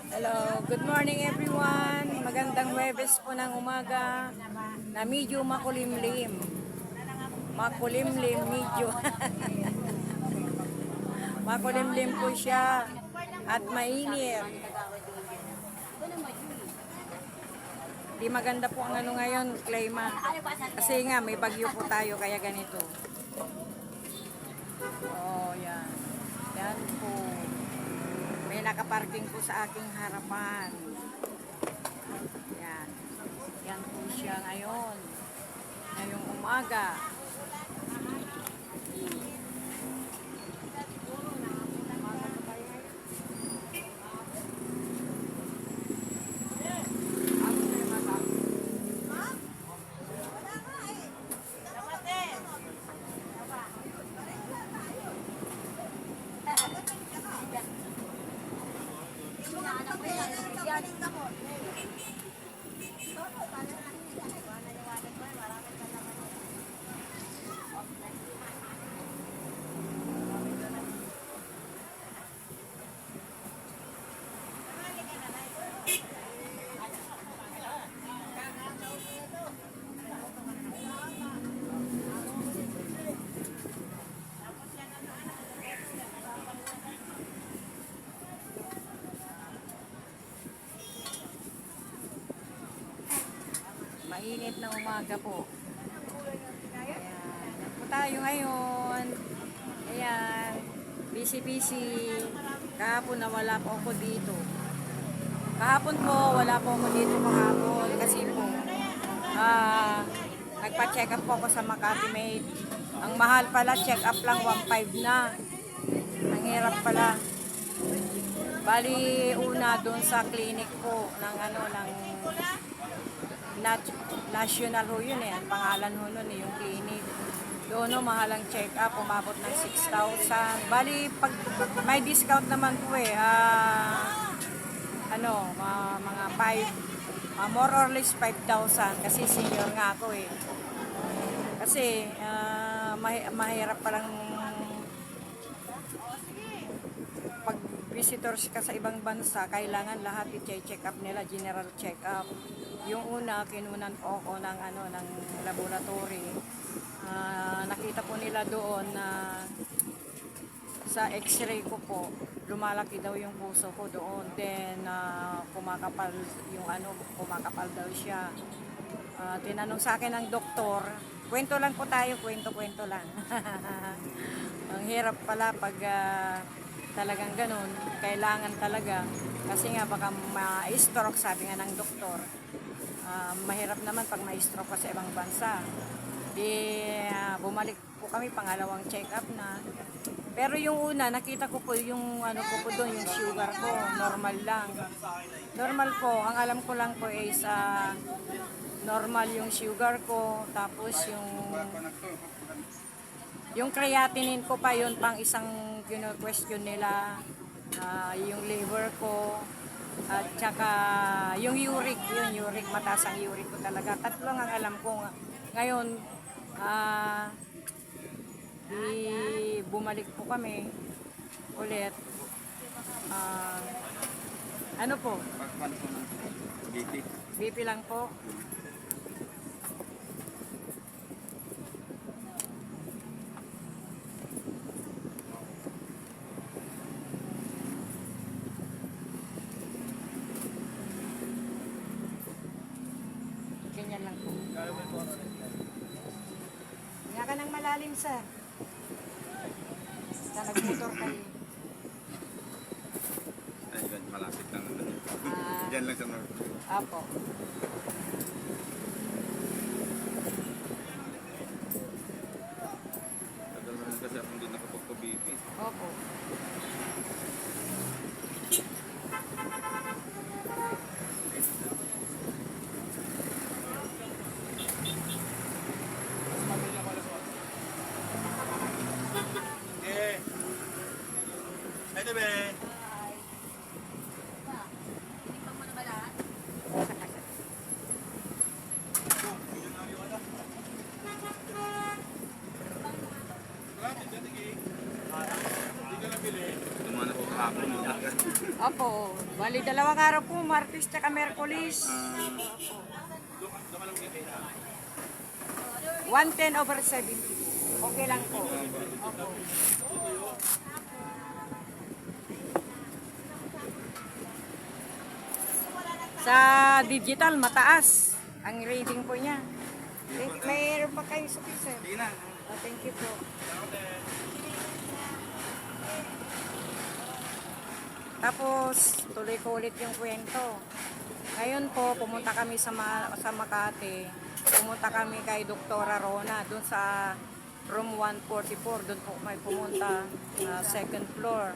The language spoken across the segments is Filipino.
Hello, good morning everyone. Magandang Huwebes po ng umaga na medyo makulimlim. Makulimlim medyo. Makulimlim po siya at mainit. Di maganda po ang ano ngayon, klima. Kasi nga may bagyo po tayo kaya ganito. Oh, yan. Yan po. May nakaparking po sa aking harapan. Yan. Yan po siya ngayon. Ngayong umaga. Mainit na umaga po. Ayan. Yan po tayo ngayon. Ayan. Busy-busy. Kahapon na wala po ako dito. Kahapon po, wala po ako dito kahapon. Kasi po, nagpa-check up po ako sa Makati Med. Ang mahal pala, check up lang 1.5 na. Ang hirap pala. Bali, una doon sa clinic po ng ano, ng National ho yun eh, ang pangalan ho nun eh, yung clinic. Doon ho, mahalang check-up, umabot ng 6,000. Bali, pag may discount naman po eh, mga 5, more or less 5,000 kasi senior nga ako eh. Kasi, mahirap palang pag visitors ka sa ibang bansa, kailangan lahat i-check up nila, general check-up. Yung una, kinunan po ako ng, ng laboratory. Nakita po nila doon na sa x-ray ko po, lumalaki daw yung puso ko doon. Then, kumakapal yung kumakapal daw siya. Tinanong sa akin ng doktor, kwento lang po tayo, kwento lang. Ang hirap pala pag talagang ganun, kailangan talaga. Kasi nga baka ma-stroke, sabi nga ng doktor. Mahirap naman pag ma-stroke ka sa ibang bansa. Bumalik po kami, pangalawang check-up na. Pero yung una, nakita ko po yung ko po doon, yung sugar ko, normal lang. Normal po, ang alam ko lang po is normal yung sugar ko, tapos yung creatinine ko pa yun, pang isang question nila, yung liver ko, at saka yung uric, mataas ang uric ko talaga. Tatlo ang alam ko. Ngayon, bumalik po kami ulit. Ano po? BP lang po. Ganyan lang po. Nga ka ng malalim, sir. Na nag-motor kayo. Ayun, malapit lang naman yun. Diyan lang sa North. Apo. Tagal naman kasi akong hindi nakapagpa-BP. Opo. Ito be. hapon. Opo, bali dalawang araw po, Martes tsaka Merkulis. 110/70. Okay lang po. Opo. Sa digital, mataas ang rating po niya. Mayroon pa kayo sa sir. Sige na. Thank you po. Tapos, tuloy ko ulit yung kwento. Ngayon po, pumunta kami sa Makati. Pumunta kami kay Doktora Rona, doon sa room 144. Doon po may pumunta, second floor.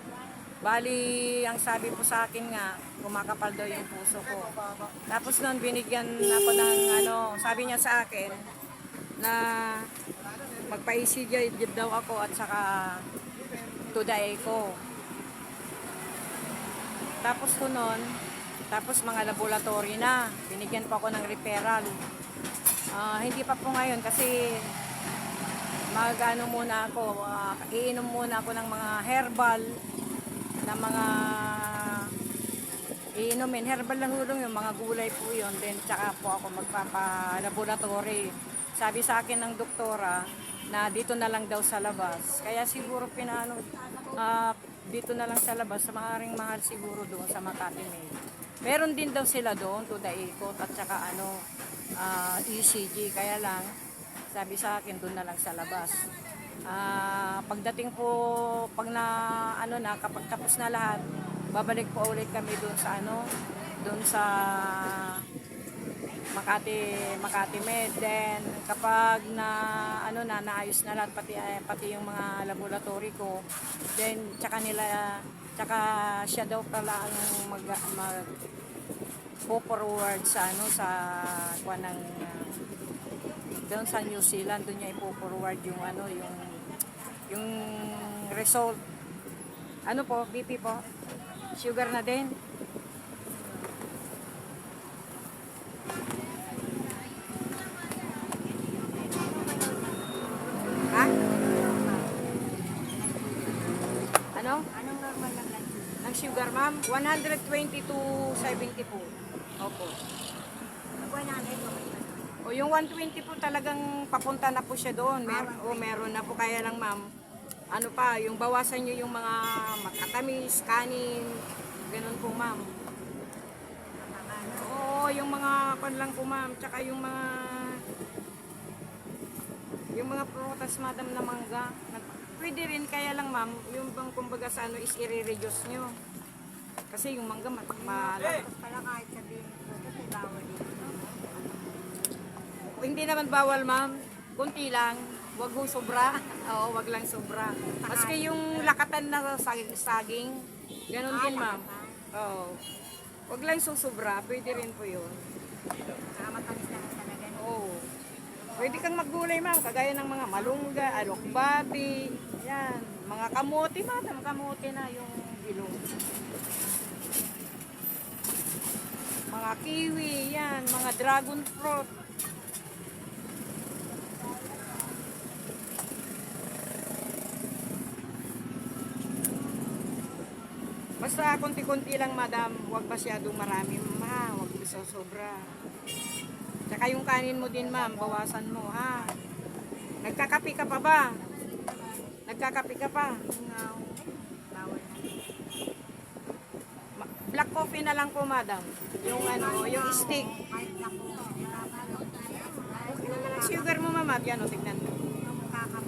Bali, ang sabi po sa akin nga, kumakapal daw yung puso ko. Tapos noon, binigyan ako ng sabi niya sa akin, na magpa-ECG daw ako at saka to the echo. Tapos ko noon, tapos mga laboratory na, binigyan pa ako ng referral. Hindi pa po ngayon kasi mag-ano muna ako, iinom muna ako ng mga herbal, na mga iinumin. Herbal lang hulong yung mga gulay po yun. Then tsaka po ako magpapa-laboratory. Sabi sa akin ng doktora na dito na lang daw sa labas. Kaya siguro dito na lang sa labas, sa maaaring mahal siguro doon sa Makati Med. Meron din daw sila doon, to the ikot at saka ECG. Kaya lang, sabi sa akin doon na lang sa labas. Pagdating po, kapag tapos na lahat, babalik po ulit kami doon sa Makati Med. Then kapag naayos na lahat pati yung mga laboratory ko, then tsaka siya daw pala ang forward sa doon sa New Zealand, doon niya ipo-forward yung result. BP po? Sugar na din? Ha? Anong normal lang lang? Ang sugar, ma'am? 120 to 70 po. Opo. Magwa namin ito. O yung 120 po talagang papunta na po siya doon. Meron na po. Kaya lang, ma'am, yung bawasan nyo yung mga makatamis, kanin, ganun po, ma'am. Oo, yung mga lang po, ma'am. Tsaka yung mga prutas, madam, na mangga. Pwede rin, kaya lang, ma'am, yung bang kumbaga sa is i-reduce nyo. Kasi yung mangga, malakas. Pala kahit sabihin ko, ito bawal dito. Hindi naman bawal, ma'am. Kunti lang. Wag ho sobra. Oo, wag lang sobra. Maski yung lakatan na saging, ganun din, ma'am. Oo. Wag lang susobra. Pwede rin po yun. Matamis lang talaga. Oo. Pwede kang maggulay, ma'am. Kagaya ng mga malungga, alokbati, yan. Mga kamote, madam. Kamote na yung bilog. Mga kiwi, yan. Mga dragon fruit. Basta konti-konti lang, madam. Huwag masyadong marami, ma. Huwag sobra. Tsaka yung kanin mo din, ma'am. Bawasan mo, ha. Nagkakapi ka pa ba? Nagkakapi ka pa? Bawal na. Black coffee na lang po, madam. Yung yung stick. Kahit na po. Sugar mo, ma'am. Yan, tignan mo. Kakap.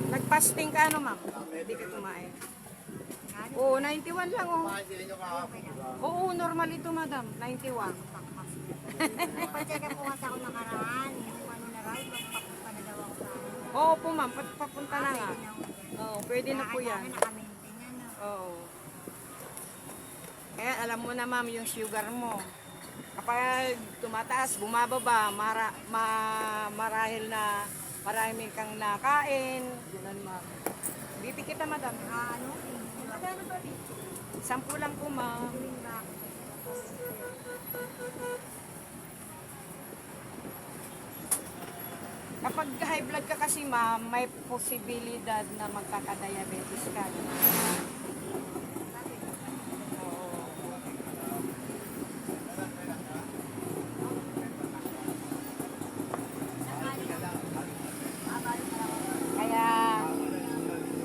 Nag-fasting ka, ma'am? Hindi ka kumain. Oo, 91 lang, oh. Oo, normal ito, madam. 91. Nagpa-check up po kasi ako nakaraan. Yung na raw, magpapunta na daw ako sa Oo po, ma'am. Papunta na nga. Oo, pwede na po yan. Naka-maintain yan. Oo. Kaya alam mo na, ma'am, yung sugar mo. Kapag tumataas, bumababa, marahil na marami kang nakain. Ganun, ma'am. BP kita, madam. Magkano ba dito? 10 lang po, ma'am. Kapag high blood ka kasi ma'am, may posibilidad na magkaka-diabetes ka. Oo. Kaya,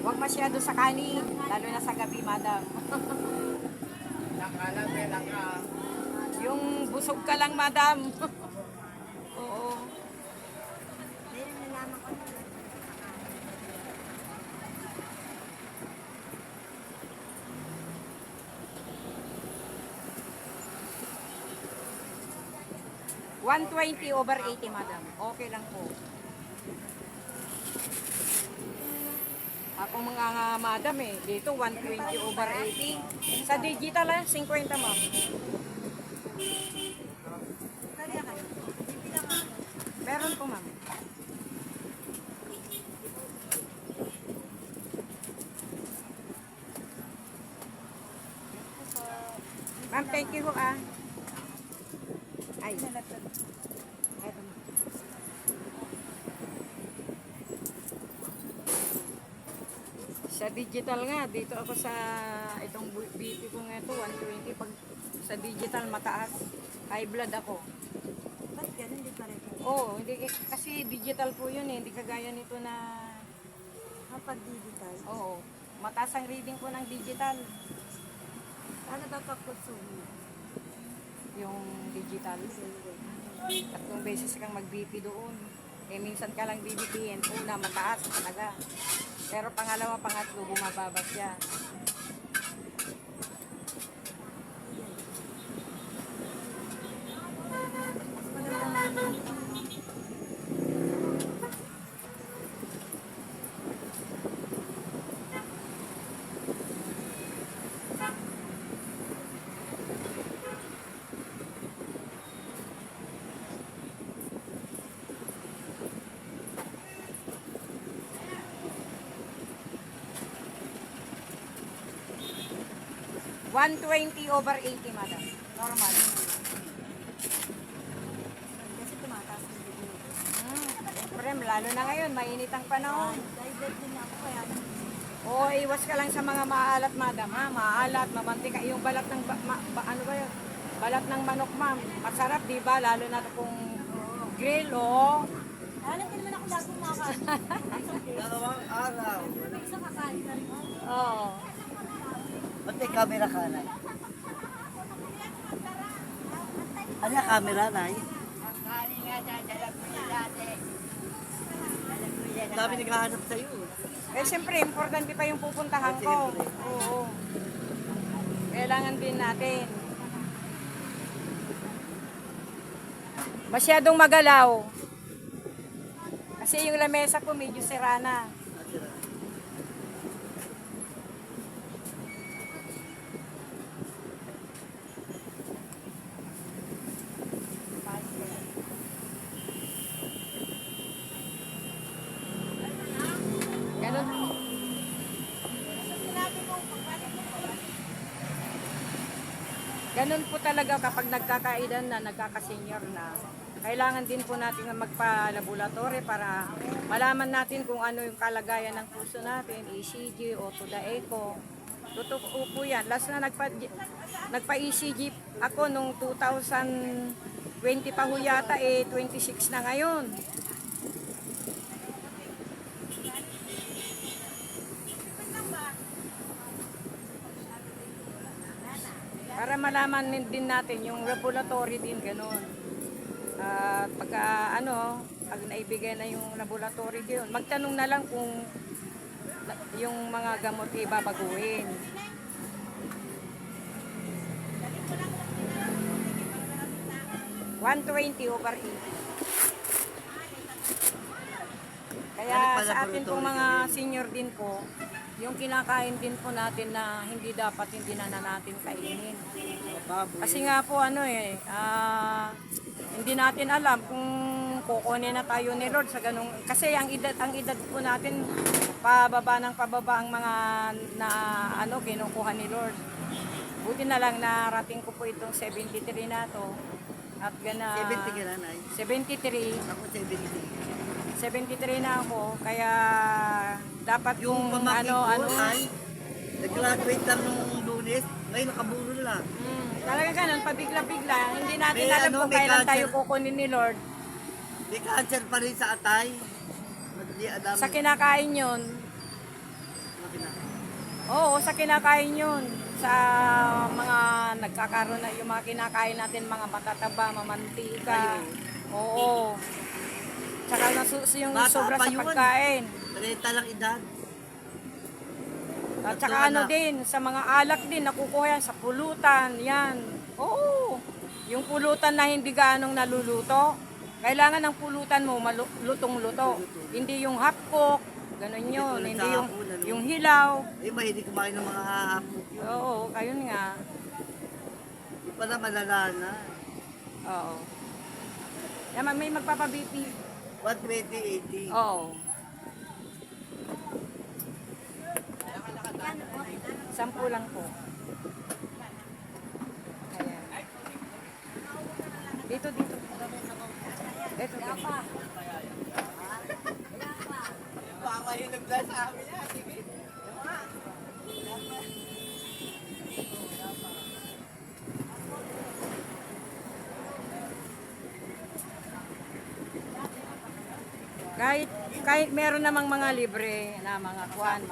huwag masyado sa kanin, lalo na sa gabi, madam. Yung busog ka lang, madam. Oo. Dahil nalaman ko na. 120/80, madam. Okay lang po. Ako mga nga, madam dito 120/80. Sa digital 50 ma'am. Kaya ka. Hindi lang ako. Meron po ma'am. Ma'am, thank you Ay. Eto, ma'am. Sa digital nga, dito ako sa itong BP ko nga ito, 120. Pag sa digital mataas, high blood ako. Ba't ganun? Hindi pa rin. Oo, hindi, kasi digital po yun hindi kagaya nito na, Kapag digital. oo, mataas ang reading ko ng digital, Ano ba pag-consume? yung digital. 3 beses kang mag-BP doon. Minsan ka lang BBPN, una mataas talaga. Pero pangalawa, pangatlo, bumababa siya. Mas maganda. 120/80, madam. Normal. Kasi tumataas yung dugo. Siyempre, lalo na ngayon, mainit ang panahon. Diabetes din ako kaya. Oo, iwas ka lang sa mga maalat, madam, ha? Maalat, mamantika. Yung balat ng, ano ba yun? Balat ng manok, ma'am. Masarap, di ba? Lalo na kung grill, oh. Alam ko naman ako lagi kumakain. Dalawang araw. Isang kakain ka rin. Oo. Ba't may camera ka, Nay? Ano yung camera, Nay? Ang dami naghahanap sa'yo. Eh, siyempre, importante pa yung pupuntahan ko. Siyempre. Oo. Kailangan din natin. Masyadong magalaw. Kasi yung lamesa ko medyo sira na. Ganun. Ganun po talaga kapag nagkakaedad na, nagkaka-senior na. Kailangan din po natin magpa-laboratory para malaman natin kung ano yung kalagayan ng puso natin, ECG o to the echo. Totoo po yan. Last na nagpa-ECG ako nung 2020 pa ho yata, 26 na ngayon. Para malaman din natin yung laboratory din ganun. At pagka pag naibigay na yung laboratory din, magtanong na lang kung yung mga gamot ay babaguhin. $120/80. Kaya sa atin pong mga senior din po, yung kinakain din po natin na hindi dapat hindi na natin kainin. Kasi nga po hindi natin alam kung kukunin na tayo ni Lord sa ganung, kasi ang edad po natin pababa ang mga kinukuha ni Lord. Buti na lang narating ko po itong 73 na to. At gana 70 ka na, Nay. 73. Ako 70. 73 na ako, kaya dapat Yung kung pamangkin ko ano, ay nag-graduate lang nung Lunes, ngayon nakaburo lang. talaga ganun, pabigla-bigla, hindi natin May alam ano, kung may kailan tayo cancer. kukunin ni Lord. May cancer pa rin sa atay. Hindi alam. Sa kinakain yun, Makina. oo, sa kinakain yun. Sa mga nagkakaroon na yung mga kinakain natin, mga matataba, mamantika. Oo. Tsaka yung Bata sobra pa sa yun. pagkain. 30 lang edad. At saka ano din, sa mga alak din, nakukuha yan sa pulutan, yan. Oo. Yung pulutan na hindi gaanong naluluto, kailangan ng pulutan mo lutong-luto. Hindi yung hapkok, ganun yun. tulad Hindi sa yung, hapon, ano? yung hilaw. Eh, mahilig kumain ng mga hapok yun. Oo, ayun nga. Di pala malala na. Oo. Yan, may magpapa-BP. 120, 80. Oo. Sampu lang po. Ayan. Dito. Dito. Pamahilig na sa amin yan. Sige. Kahit meron namang mga libre na mga kuan,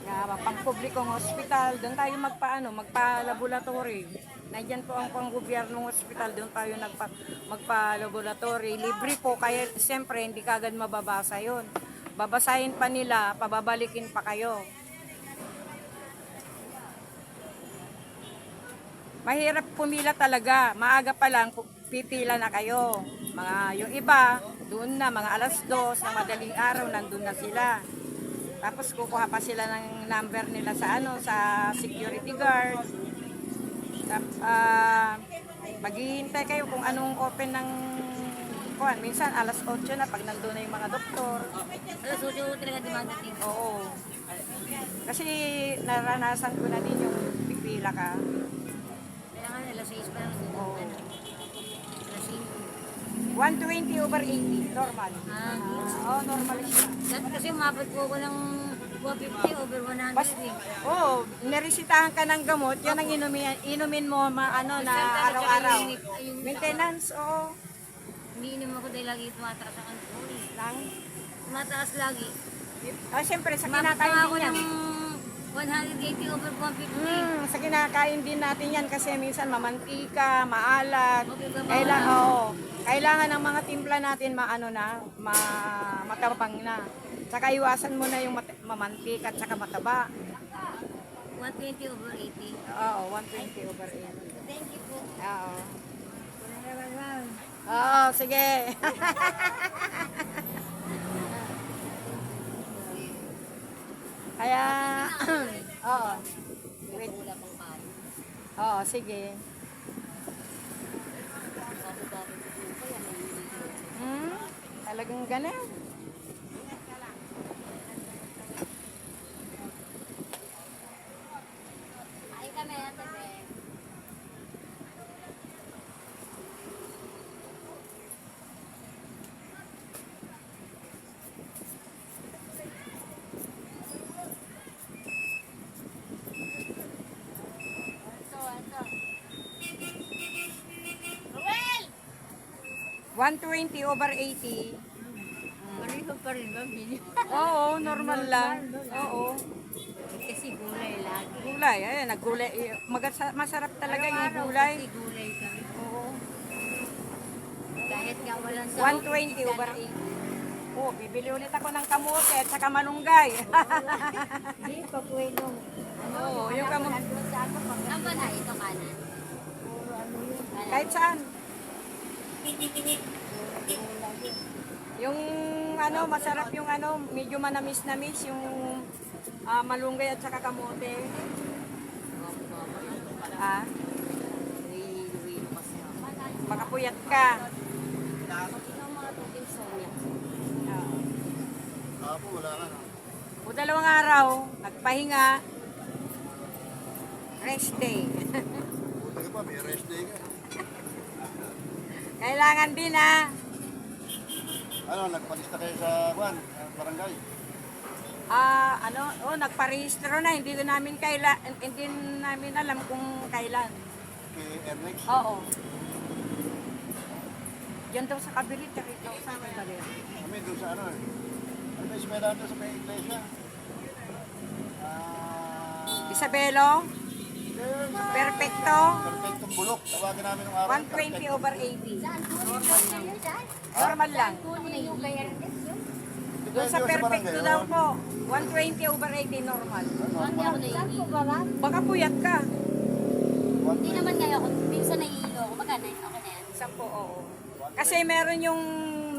mga pangpublikong hospital, doon tayo magpa-laboratory. Nandiyan po ang panggobyernong hospital, doon tayo magpa-laboratory. Libre po, kaya siyempre hindi kagad mababasa yon. Babasahin pa nila, pababalikin pa kayo. Mahirap pumila talaga. Maaga pa lang, pipila na kayo. Yung iba, doon na, mga alas 2 ng madaling araw, nandun na sila. Tapos kukuha pa sila ng number nila sa sa security guard. Maghihintay kayo kung anong open ng kuan. Minsan alas 8 na pag nandun na yung mga doktor. Alas 8 talaga dumadating. Oo. Kasi naranasan ko na din yung pipila ka. Kailangan alas 6 pa lang dito. Oo. Alas 5. 120 over 80, normal. Oo, normal siya. Dati kasi umabot po ako ng 150 over 100 Bas, eh. oh, niresitahan ka ng gamot, yan ang inumin mo na araw-araw. Maintenance, oo. Umiinom ako dahil lagi tumataas ang alcohol. Lang. Tumataas lagi. Oh, siyempre, sa Umabot kinakain na ako din yan. ng 180 over 150. Sa kinakain din natin yan kasi minsan mamantika, maalat. Okay, Kailangan ng mga timpla natin matabang na. Tsaka iwasan mo na yung mamantika at saka mataba. 120 over 80. Oo, 120 over 80. Thank you po. Oo. Oo, sige. Kaya, oo. Wait. Oo, sige. Talagang ganun. Ay kami, ate. Ito. 120 over 80. Pareho pa rin ba, Bini? Oo, normal lang. Oo. Kasi gulay lagi. Gulay, ayan, naggulay. Masarap talaga yung gulay. Kasi gulay kami. Oo. Kahit nga walang 120 over 80. Oh, bibili ulit ako ng kamote at saka malunggay. Hindi, papuwedong. Oo, yung kamote. Saan ba na ito kanan? Kahit saan. Yung masarap yung medyo manamis-namis yung malunggay at saka kamote. Ah, makapuyat ka. Ako, wala ka na. O 2 araw, nagpahinga. Rest day. Buti ka pa, may rest day ka. Kailangan din Ano, nagpalista kayo sa barangay? Nagparehistro na, hindi namin alam kung kailan. Kay Ernex? Oo. Diyan daw sa kabilit, tsaka sa kabilit. Kami doon sa ano eh. Ano ba eskwela doon sa may iglesia? Isabelo, Perfecto, Perfectong bulok. Tawagin namin ng araw. 120 over 80. Saan po yun dyan? Normal lang. Tunay yung kay Ernest yun. Doon sa Perfecto daw po, 120 over 80 normal. Hindi ako naiihi. Saan po ba? Baka puyat ka. Hindi naman ngayon ako. Minsan naiihi ako. Magkano yun? Okay na yan. Sampo, oo. Kasi meron yung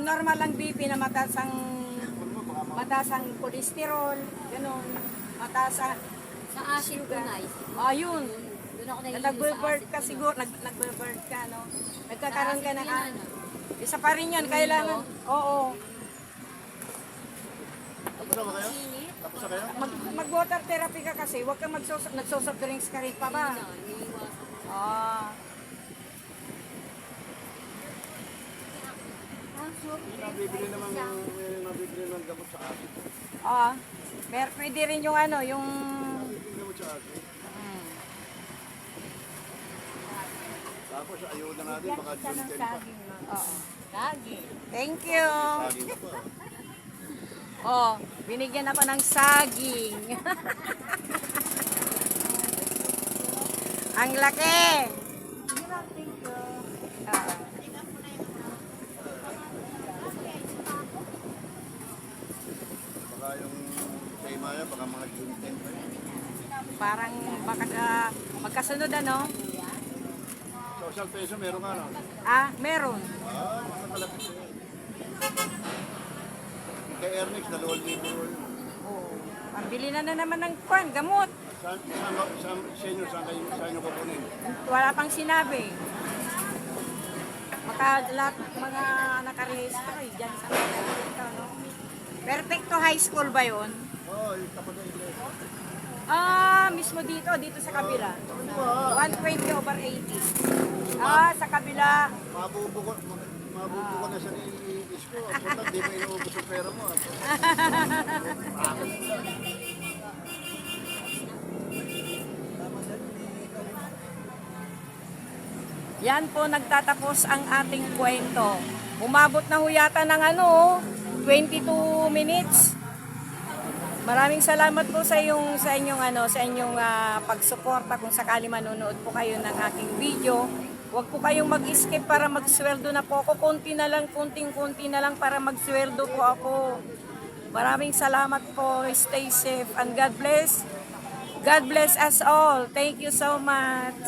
normal lang BP na mataas ang cholesterol, ganun. Mataas ang Sa acid ko na. yun. Doon ako naiihi Nag-bird ka siguro, nag-bird ka, no? Nagkakaroon ka ng isa pa rin yan, kailangan. Oo. Tapos na ba kayo? Tapos na kayo? Mag-water therapy ka kasi, huwag kang nagsosoft drinks ka rin pa ba? Ah. Nabibili naman ng gamot sa acid. Pero pwede rin yung ano, yung... Gamot sa acid. Tapos ayuda natin baka June 10 pa. Oo. Thank you. Saging pa. Binigyan ako ng saging. Ang laki. Oo. Baka yung kay Maya, baka mga June 10 pa yun. Parang magkasunod ano? Social peso meron ka no? Meron. Mga malapit sa'yo. Kay Ernix, 2,000 yun. Pambili na naman ng gamot. Sa inyo, saan nyo kukunin? Wala pang sinabi. Lahat mga nakarehistro dyan sa Perfecto, no? Perfecto High School ba yun? Oo, yung tapat ng iglesia. Mismo dito sa kabila. 120 over 80. Sa kabila. Mabubuko na sa iis ko. At di mo inuubos yung pera mo. Yan po nagtatapos ang ating kwento. Umabot na ho yata ng 22 minutes. Maraming salamat po sa inyong pagsuporta kung sakali manonood po kayo ng aking video. Huwag po kayong mag-skip para magsweldo na po ako. Konti na lang, kunting-kunti na lang para magsweldo po ako. Maraming salamat po. Stay safe and God bless. God bless us all. Thank you so much.